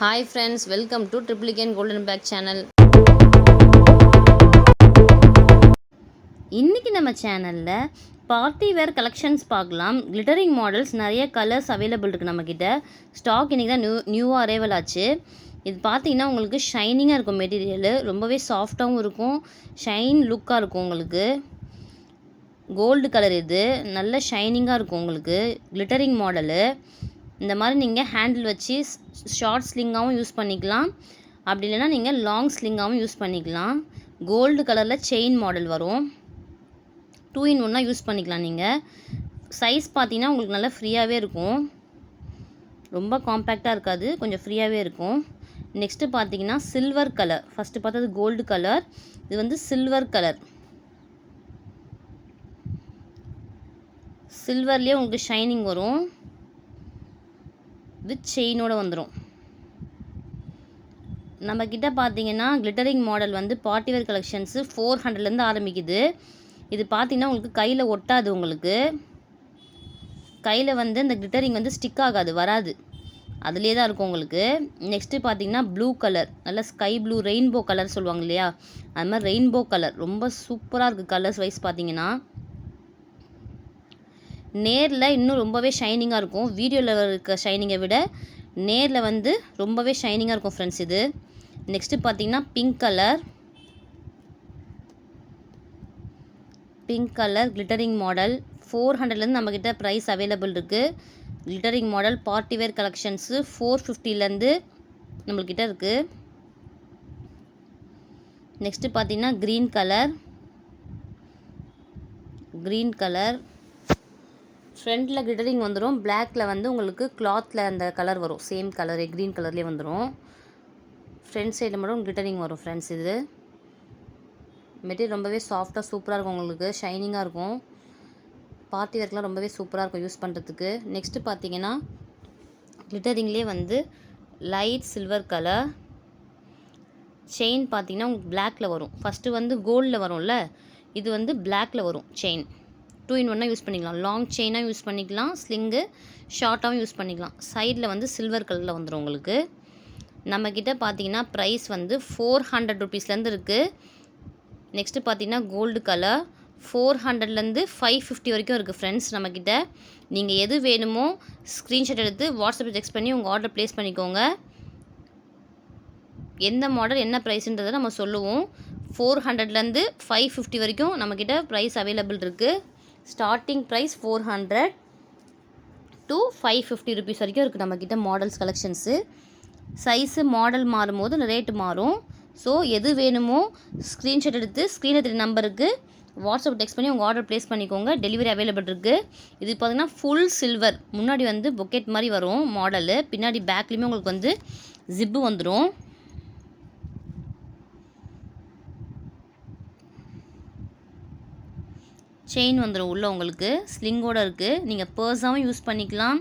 Hi friends, welcome to Triplicane Golden Bag channel. இன்னைக்கு நம்ம சேனல்ல பார்ட்டி வேர் கலெக்ஷன்ஸ் பார்க்கலாம். கிளிட்டரிங் மாடல்ஸ் நிறைய கலர்ஸ் அவைலபிள் இருக்குது நம்மக்கிட்ட. ஸ்டாக் இன்றைக்கி தான் நியூவாக அரைவல் ஆச்சு. இது பார்த்தீங்கன்னா உங்களுக்கு ஷைனிங்காக இருக்கும் மெட்டீரியல். ரொம்பவே சாஃப்டாகவும் இருக்கும், ஷைன் லுக்காக இருக்கும் உங்களுக்கு. கோல்டு கலர் இது நல்ல ஷைனிங்காக இருக்கும் உங்களுக்கு. கிளிட்டரிங் மாடலு இந்த மாதிரி நீங்கள் ஹேண்டில் வச்சு ஷார்ட் ஸ்லிங்காகவும் யூஸ் பண்ணிக்கலாம், அப்படி இல்லைனா நீங்கள் லாங் ஸ்லிங்காகவும் யூஸ் பண்ணிக்கலாம். கோல்டு கலரில் செயின் மாடல் வரும். 2 in 1 யூஸ் பண்ணிக்கலாம். நீங்கள் சைஸ் பார்த்தீங்கன்னா உங்களுக்கு நல்லா ஃப்ரீயாகவே இருக்கும், ரொம்ப காம்பேக்டாக இருக்காது, கொஞ்சம் ஃப்ரீயாகவே இருக்கும். நெக்ஸ்ட்டு பார்த்தீங்கன்னா சில்வர் கலர். ஃபஸ்ட்டு பார்த்தது கோல்டு கலர், இது வந்து சில்வர் கலர். சில்வர்லேயே உங்களுக்கு ஷைனிங் வரும், வித் செயினோடு வந்துடும். நம்மக்கிட்ட பார்த்தீங்கன்னா கிளிட்டரிங் மாடல் வந்து பார்ட்டிவேர் கலெக்ஷன்ஸு 400லேருந்து ஆரம்பிக்குது. இது பார்த்தீங்கன்னா உங்களுக்கு கையில் ஒட்டாது, உங்களுக்கு கையில் வந்து இந்த கிளிட்டரிங் வந்து ஸ்டிக் ஆகாது, வராது, அதுலேயே தான் இருக்கும் உங்களுக்கு. நெக்ஸ்ட்டு பார்த்தீங்கன்னா ப்ளூ கலர், நல்லா ஸ்கை ப்ளூ, ரெயின்போ கலர் சொல்லுவாங்க இல்லையா, அது மாதிரி ரெயின்போ கலர் ரொம்ப சூப்பராக இருக்குது. கலர்ஸ் வைஸ் பார்த்தீங்கன்னா நேரில் இன்னும் ரொம்பவே ஷைனிங்காக இருக்கும். வீடியோவில் இருக்க ஷைனிங்கை விட நேரில் வந்து ரொம்பவே ஷைனிங்காக இருக்கும் ஃப்ரெண்ட்ஸ் இது. நெக்ஸ்ட்டு பார்த்தீங்கன்னா pink colour. Pink colour glittering model 400லேருந்து நம்மக்கிட்ட ப்ரைஸ் அவைலபிள் இருக்குது. கிளிட்டரிங் மாடல் பார்ட்டிவேர் கலெக்ஷன்ஸு 450லேருந்து நம்மள்கிட்ட இருக்குது. நெக்ஸ்ட்டு பார்த்தீங்கன்னா க்ரீன் கலர். க்ரீன் கலர் ஃப்ரண்ட்டில் கிளிட்டரிங் வந்துடும், பிளாக்கில் வந்து உங்களுக்கு கிளாத்தில் அந்த கலர் வரும், சேம் கலரு க்ரீன் கலர்லேயே வந்துடும். ஃப்ரண்ட் சைடில் மட்டும் கிளிட்டரிங் வரும் ஃப்ரெண்ட்ஸ். இது மெட்டீரியல் ரொம்பவே சாஃப்டாக சூப்பராக இருக்கும், உங்களுக்கு ஷைனிங்காக இருக்கும். பார்ட்டி வேர்க்கெலாம் ரொம்பவே சூப்பராக இருக்கும் யூஸ் பண்ணுறதுக்கு. நெக்ஸ்ட்டு பார்த்தீங்கன்னா கிளிட்டரிங்லேயே வந்து லைட் சில்வர் கலர். செயின் பார்த்தீங்கன்னா உங்களுக்கு பிளாக்கில் வரும். ஃபஸ்ட்டு வந்து கோல்டில் வரும்ல, இது வந்து பிளாக்கில் வரும் செயின். 2 in 1 யூஸ் பண்ணிக்கலாம். லாங் செயினாக யூஸ் பண்ணிக்கலாம், ஸ்லிங்கு ஷார்ட்டாகவும் யூஸ் பண்ணிக்கலாம். சைடில் வந்து சில்வர் கலரில் வந்துடும் உங்களுக்கு. நம்மக்கிட்ட பார்த்தீங்கன்னா ப்ரைஸ் வந்து 400 ருபீஸ்லேருந்து இருக்குது. நெக்ஸ்ட்டு பார்த்தீங்கன்னா கோல்டு கலர் 400லேருந்து 550 வரைக்கும் இருக்குது ஃப்ரெண்ட்ஸ் நம்மக்கிட்ட. நீங்கள் எது வேணுமோ ஸ்க்ரீன்ஷாட் எடுத்து வாட்ஸ்அப்பில் டெக்ஸ்ட் பண்ணி உங்கள் ஆர்டர் ப்ளேஸ் பண்ணிக்கோங்க. எந்த மாடல் என்ன ப்ரைஸுன்றதை நம்ம சொல்லுவோம். 400லேருந்து 550 வரைக்கும் நம்மக்கிட்ட ப்ரைஸ் அவைலபிள் இருக்குது. ஸ்டார்டிங் ப்ரைஸ் 400 to 550 ருபீஸ் வரைக்கும் இருக்குது நம்மக்கிட்ட மாடல்ஸ் கலெக்ஷன்ஸு. சைஸு மாடல் மாறும்போது ரேட்டு மாறும். ஸோ எது வேணுமோ ஸ்க்ரீன்ஷாட் எடுத்து ஸ்க்ரீனில் தெரிய நம்பருக்கு வாட்ஸ்அப் டெக்ஸ்ட் பண்ணி உங்கள் ஆர்டர் ப்ளேஸ் பண்ணிக்கோங்க. டெலிவரி அவைலபிள் இருக்குது. இது பார்த்திங்கன்னா ஃபுல் சில்வர். முன்னாடி வந்து பொக்கெட் மாதிரி வரும் மாடலு, பின்னாடி பேக்லேயுமே உங்களுக்கு வந்து ஜிப்பு வந்துடும். செயின் வந்துடும் உள்ளே உங்களுக்கு, ஸ்லிங்கோடு இருக்குது. நீங்கள் பர்ஸாகவும் யூஸ் பண்ணிக்கலாம்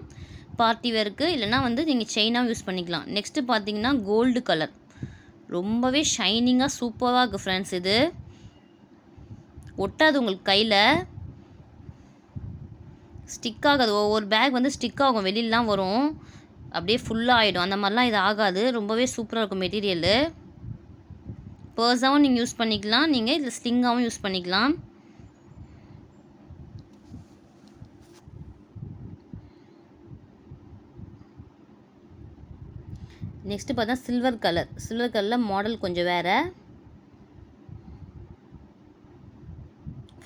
பார்ட்டி வேருக்கு, இல்லைனா வந்து நீங்கள் செயினாகவும் யூஸ் பண்ணிக்கலாம். நெக்ஸ்ட்டு பார்த்தீங்கன்னா கோல்டு கலர், ரொம்பவே ஷைனிங்காக சூப்பராக இருக்குது ஃப்ரெண்ட்ஸ். இது ஒட்டாது உங்களுக்கு, கையில் ஸ்டிக் ஆகாது. ஒவ்வொரு பேக் வந்து ஸ்டிக் ஆகும், வெளியிலலாம் வரும், அப்படியே ஃபுல்லாக ஆகிடும். அந்த மாதிரிலாம் இது ஆகாது, ரொம்பவே சூப்பராக இருக்கும் மெட்டீரியலு. பர்ஸாகவும் நீங்கள் யூஸ் பண்ணிக்கலாம், நீங்கள் இதில் ஸ்லிங்காகவும் யூஸ் பண்ணிக்கலாம். நெக்ஸ்ட்டு பார்த்தா சில்வர் கலர். சில்வர் கலரில் மாடல் கொஞ்சம் வேறு,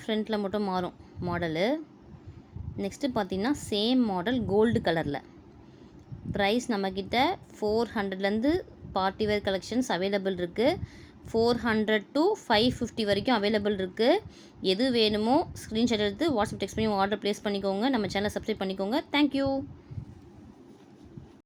ஃப்ரண்ட்டில் மட்டும் மாறும் மாடலு. நெக்ஸ்ட்டு பார்த்தீங்கன்னா சேம் மாடல் கோல்டு கலரில். ப்ரைஸ் நம்மக்கிட்ட 400லேருந்து பார்ட்டி வேர் கலெக்ஷன்ஸ் அவைலபிள் இருக்குது. 400 to 550 வரைக்கும் அவைலபிள் இருக்குது. எது வேணுமோ ஸ்க்ரீன்ஷாட் எடுத்து வாட்ஸ்அப் டெக்ஸ்ட் பண்ணி ஆர்டர் ப்ளேஸ் பண்ணிக்கோங்க. நம்ம சேனலை சப்ஸ்கிரைப் பண்ணிக்கோங்க. தேங்க்யூ.